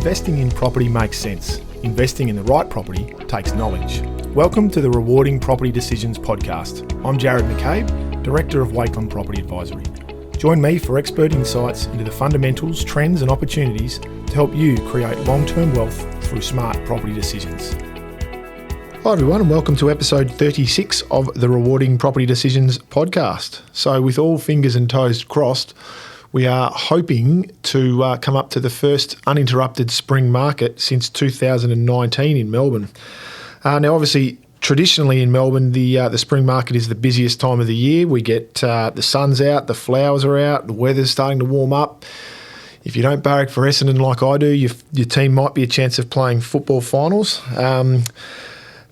investing in property makes sense, investing in the right property takes knowledge. Welcome to the Rewarding Property Decisions podcast. I'm Jared McCabe, Director of Wakeland Property Advisory. Join me for expert insights into the fundamentals, trends and opportunities to help you create long-term wealth through smart property decisions. Hi everyone and welcome to episode 36 of the Rewarding Property Decisions podcast. So with all fingers and toes crossed, we are hoping to come up to the first uninterrupted spring market since 2019 in Melbourne. Now, obviously, traditionally in Melbourne, the spring market is the busiest time of the year. We get the sun's out, the flowers are out, the weather's starting to warm up. If you don't barrack for Essendon like I do, your team might be a chance of playing football finals.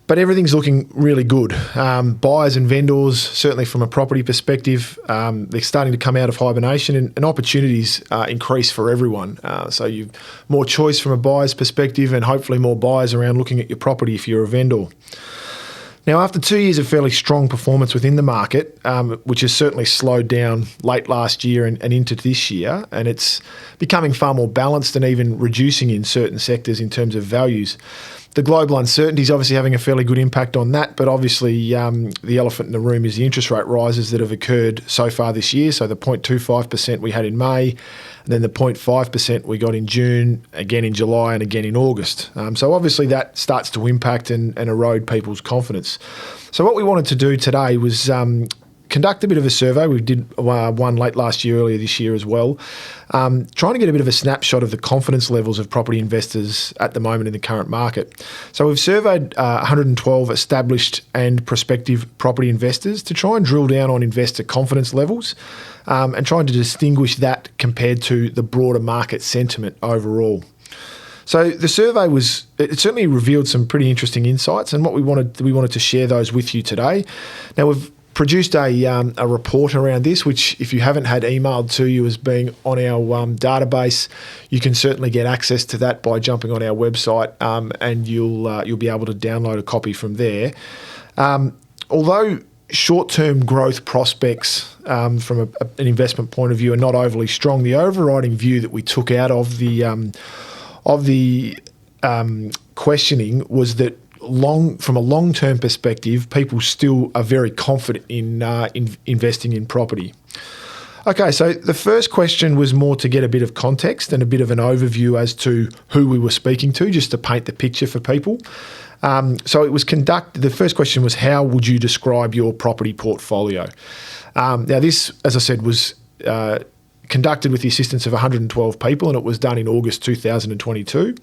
But everything's looking really good. Buyers and vendors, certainly from a property perspective, they're starting to come out of hibernation and opportunities increase for everyone. So you've more choice from a buyer's perspective and hopefully more buyers around looking at your property if you're a vendor. Now, after 2 years of fairly strong performance within the market, which has certainly slowed down late last year and into this year, and it's becoming far more balanced and even reducing in certain sectors in terms of values. The global uncertainty is obviously having a fairly good impact on that, but obviously the elephant in the room is the interest rate rises that have occurred so far this year. So the 0.25% we had in May, and then the 0.5% we got in June, again in July and again in August. So obviously that starts to impact and erode people's confidence. So what we wanted to do today was conduct a bit of a survey. We did one late last year, earlier this year as well, trying to get a bit of a snapshot of the confidence levels of property investors at the moment in the current market. So we've surveyed 112 established and prospective property investors to try and drill down on investor confidence levels and trying to distinguish that compared to the broader market sentiment overall. So the survey it certainly revealed some pretty interesting insights, and what we wanted to share those with you today. Now we've produced a report around this, which if you haven't had emailed to you as being on our database, you can certainly get access to that by jumping on our website, and you'll be able to download a copy from there. Although short-term growth prospects from an investment point of view are not overly strong, the overriding view that we took out of the questioning was that from a long-term perspective, people still are very confident in investing in property. Okay, so the first question was more to get a bit of context and a bit of an overview as to who we were speaking to, just to paint the picture for people. So it was conducted. The first question was, how would you describe your property portfolio? Now this, as I said, was conducted with the assistance of 112 people, and it was done in August 2022.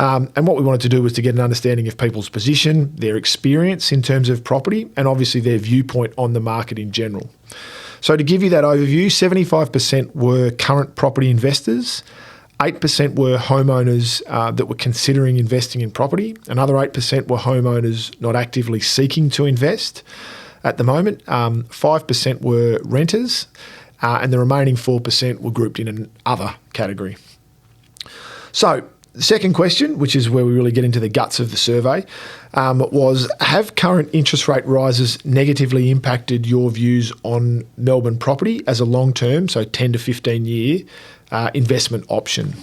And what we wanted to do was to get an understanding of people's position, their experience in terms of property, and obviously their viewpoint on the market in general. So to give you that overview, 75% were current property investors, 8% were homeowners that were considering investing in property, another 8% were homeowners not actively seeking to invest at the moment, 5% were renters, and the remaining 4% were grouped in an other category. So the second question, which is where we really get into the guts of the survey, was, have current interest rate rises negatively impacted your views on Melbourne property as a long-term, so 10 to 15-year investment option?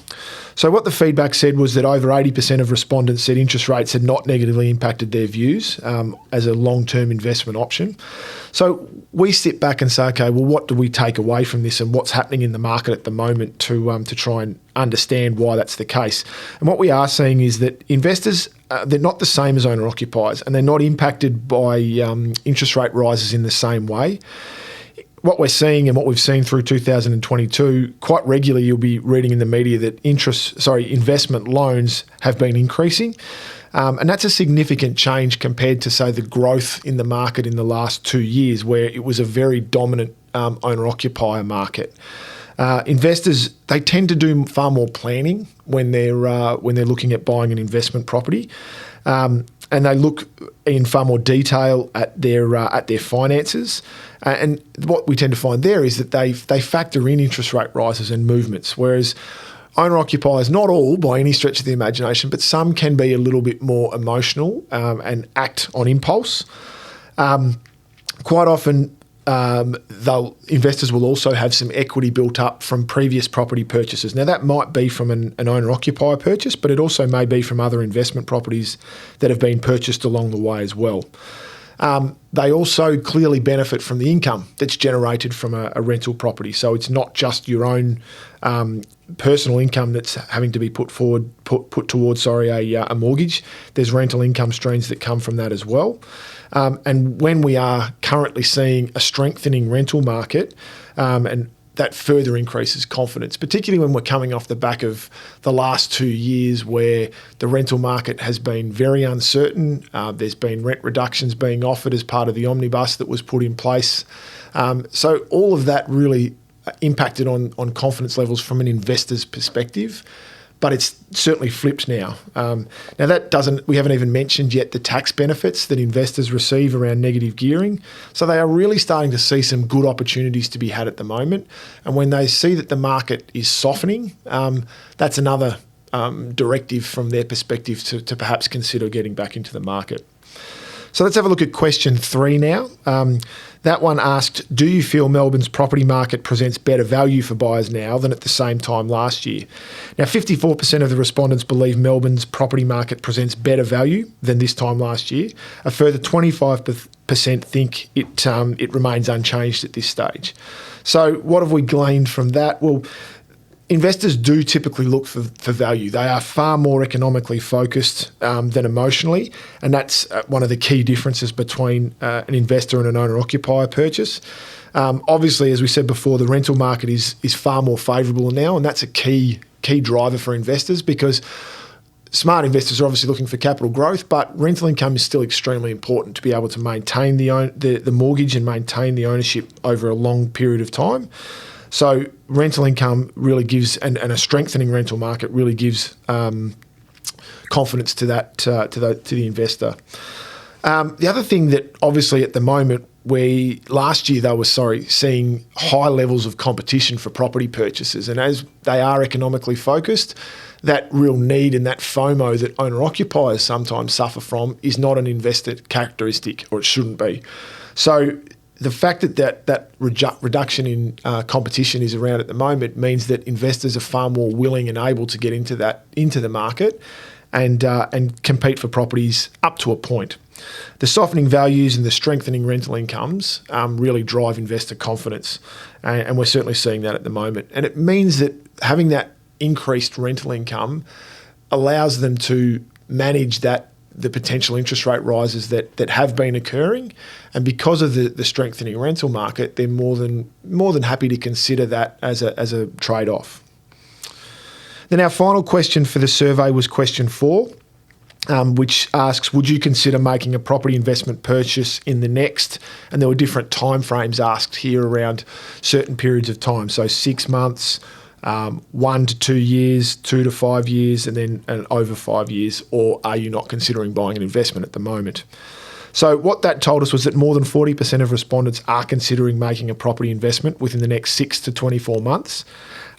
So what the feedback said was that over 80% of respondents said interest rates had not negatively impacted their views as a long-term investment option. So we sit back and say, okay, well, what do we take away from this and what's happening in the market at the moment to try and understand why that's the case? And what we are seeing is that investors, they're not the same as owner-occupiers, and they're not impacted by interest rate rises in the same way. What we're seeing and what we've seen through 2022, quite regularly you'll be reading in the media that investment loans have been increasing. And that's a significant change compared to, say, the growth in the market in the last 2 years, where it was a very dominant owner-occupier market. Investors, they tend to do far more planning when they're looking at buying an investment property. And they look in far more detail at their finances. And what we tend to find there is that they factor in interest rate rises and movements, whereas owner-occupiers, not all by any stretch of the imagination, but some can be a little bit more emotional and act on impulse. Quite often, investors will also have some equity built up from previous property purchases. Now, that might be from an owner-occupier purchase, but it also may be from other investment properties that have been purchased along the way as well. They also clearly benefit from the income that's generated from a rental property. So it's not just your own personal income that's having to be put towards a mortgage. There's rental income streams that come from that as well. And when we are currently seeing a strengthening rental market, and that further increases confidence, particularly when we're coming off the back of the last 2 years where the rental market has been very uncertain. There's been rent reductions being offered as part of the omnibus that was put in place. So all of that really impacted on confidence levels from an investor's perspective. But it's certainly flipped now. We haven't even mentioned yet the tax benefits that investors receive around negative gearing. So they are really starting to see some good opportunities to be had at the moment. And when they see that the market is softening, that's another directive from their perspective to perhaps consider getting back into the market. So let's have a look at question 3 now. That one asked, do you feel Melbourne's property market presents better value for buyers now than at the same time last year? Now, 54% of the respondents believe Melbourne's property market presents better value than this time last year. A further 25% think it remains unchanged at this stage. So what have we gleaned from that? Well, investors do typically look for value. They are far more economically focused than emotionally, and that's one of the key differences between an investor and an owner-occupier purchase. Obviously, as we said before, the rental market is far more favourable now, and that's a key driver for investors because smart investors are obviously looking for capital growth, but rental income is still extremely important to be able to maintain the mortgage and maintain the ownership over a long period of time. So rental income really gives, and a strengthening rental market really gives confidence to the investor. The other thing that obviously at the moment, last year they were seeing high levels of competition for property purchases, and as they are economically focused, that real need and that FOMO that owner-occupiers sometimes suffer from is not an investor characteristic, or it shouldn't be. So the fact that reduction in competition is around at the moment means that investors are far more willing and able to get into the market and compete for properties up to a point. The softening values and the strengthening rental incomes really drive investor confidence, and we're certainly seeing that at the moment. And it means that having that increased rental income allows them to manage the potential interest rate rises that have been occurring, and because of the strengthening rental market, they're more than happy to consider that as a trade-off. Then our final question for the survey was question 4, which asks, would you consider making a property investment purchase in the next? And there were different timeframes asked here around certain periods of time, so 6 months, 1 to 2 years, 2 to 5 years, and then over 5 years, or are you not considering buying an investment at the moment? So what that told us was that more than 40% of respondents are considering making a property investment within the next 6 to 24 months,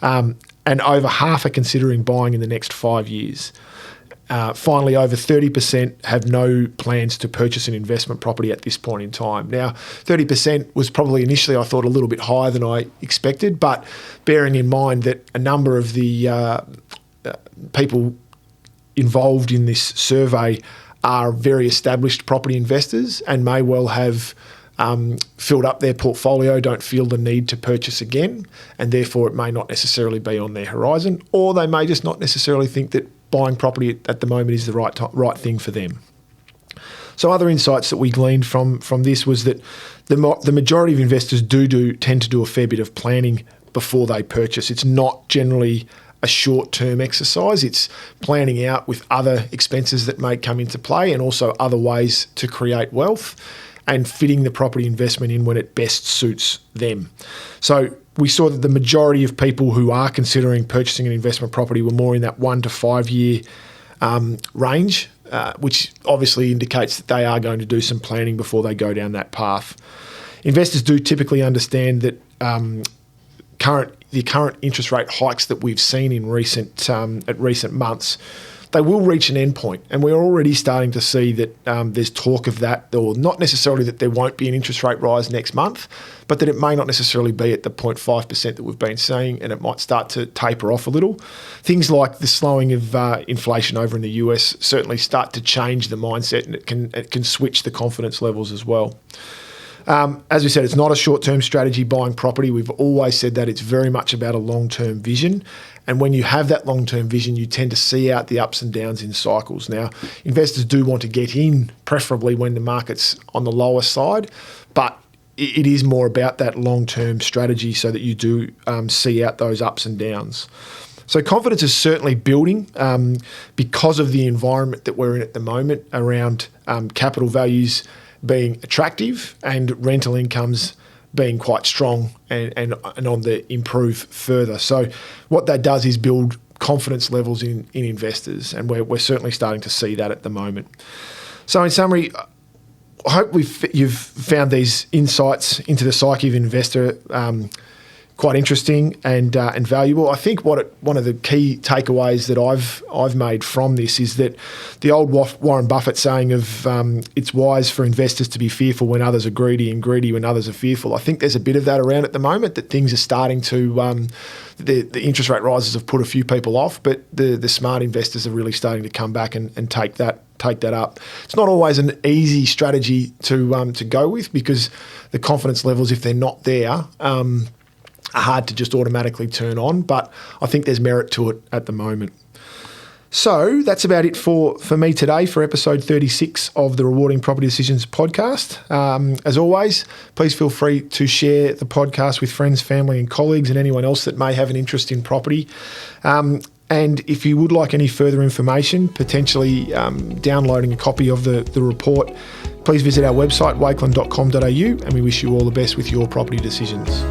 and over half are considering buying in the next 5 years. Finally, over 30% have no plans to purchase an investment property at this point in time. Now, 30% was probably initially, I thought, a little bit higher than I expected, but bearing in mind that a number of the people involved in this survey are very established property investors and may well have filled up their portfolio, don't feel the need to purchase again, and therefore it may not necessarily be on their horizon, or they may just not necessarily think that buying property at the moment is the right thing for them. So other insights that we gleaned from this was that the majority of investors tend to do a fair bit of planning before they purchase. It's not generally a short-term exercise. It's planning out with other expenses that may come into play and also other ways to create wealth and fitting the property investment in when it best suits them. So we saw that the majority of people who are considering purchasing an investment property were more in that 1 to 5 year range, which obviously indicates that they are going to do some planning before they go down that path. Investors do typically understand that the current interest rate hikes that we've seen in recent months they will reach an end point. And we're already starting to see that there's talk of that, or not necessarily that there won't be an interest rate rise next month, but that it may not necessarily be at the 0.5% that we've been seeing, and it might start to taper off a little. Things like the slowing of inflation over in the US certainly start to change the mindset, and it can switch the confidence levels as well. As we said, it's not a short-term strategy buying property. We've always said that it's very much about a long-term vision. And when you have that long-term vision, you tend to see out the ups and downs in cycles. Now, investors do want to get in, preferably when the market's on the lower side, but it is more about that long-term strategy so that you do see out those ups and downs. So confidence is certainly building because of the environment that we're in at the moment around capital values being attractive and rental incomes being quite strong and on the improve further. So what that does is build confidence levels in investors, and we're certainly starting to see that at the moment. So in summary, I hope you've found these insights into the psyche of an investor quite interesting and valuable. I think one of the key takeaways that I've made from this is that the old Warren Buffett saying of it's wise for investors to be fearful when others are greedy and greedy when others are fearful. I think there's a bit of that around at the moment, that things are starting to the interest rate rises have put a few people off, but the smart investors are really starting to come back and take that up. It's not always an easy strategy to go with, because the confidence levels, if they're not there, are hard to just automatically turn on, but I think there's merit to it at the moment. So that's about it for me today for episode 36 of the Rewarding Property Decisions podcast. As always, please feel free to share the podcast with friends, family and colleagues, and anyone else that may have an interest in property. And if you would like any further information, potentially downloading a copy of the report, please visit our website, wakeland.com.au, and we wish you all the best with your property decisions.